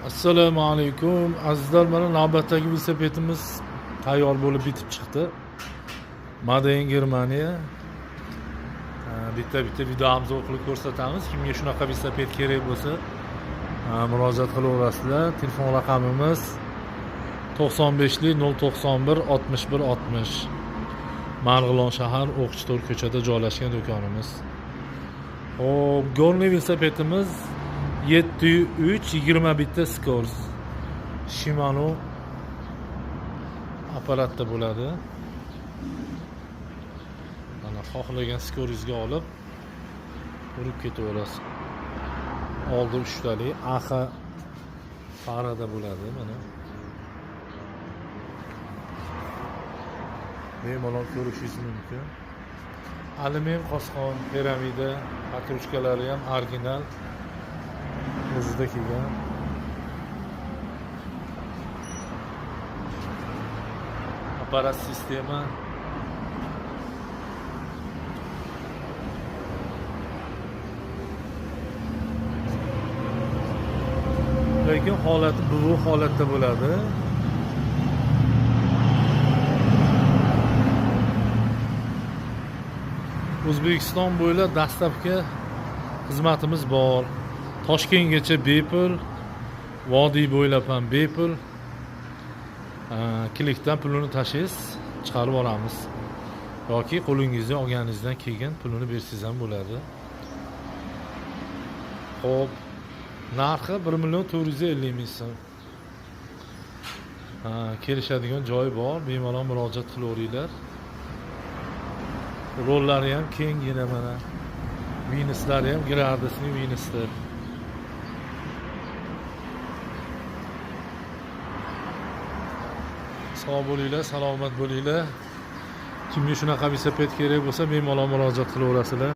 Assalomu alaykum azizlar, mana navbatdagi velosipedimiz tayyor bo'lib bitib chiqdi. Made in Germaniya. Bitta videomizni qilib ko'rsatamiz. Kimga shunaqa velosiped kerak bo'lsa, murojaat qilaverasizlar. Telefon raqamimiz 95 091 61 60. Marg'ilon shahar O'qishto'r ko'chada joylashgan do'konimiz. Hop, gorniy velosipedimiz 7.3 bitta skors. Shimano apparatda bo'ladi. Mana xohlagan skoringizga olib urib ketaverasiz. Oldi 3 talik AXA farada bo'ladi mana. Bemalol ko'rishingiz mumkin. Alyumin qosqon, piramida, katrushkalari ham original o'zida kelgan. Apparat sistema lekin holati bu holatda bo'ladi. O'zbekiston bo'ylab dastlabki xizmatimiz bor. Toshkentgacha bepul, Vodiy bo'ylab ham bepul. Klikdan pulini tashlaysiz, chiqarib olamiz. Yoki qo'lingizga olganingizdan keyin pulini bersangiz ham bo'ladi. Xo'p, narxi 1.450 ming so'm. Kelishadigan joyi bor, bemalol murojaat qilaveringlar. Rollari ham kenggina mana. Vinuslari ham gradusli vinuslar. Sog' bo'linglar, salomat bo'linglar. Kimga shunaqa velosiped kerak bo'lsa, bemalol murojaat qilaverasizlar.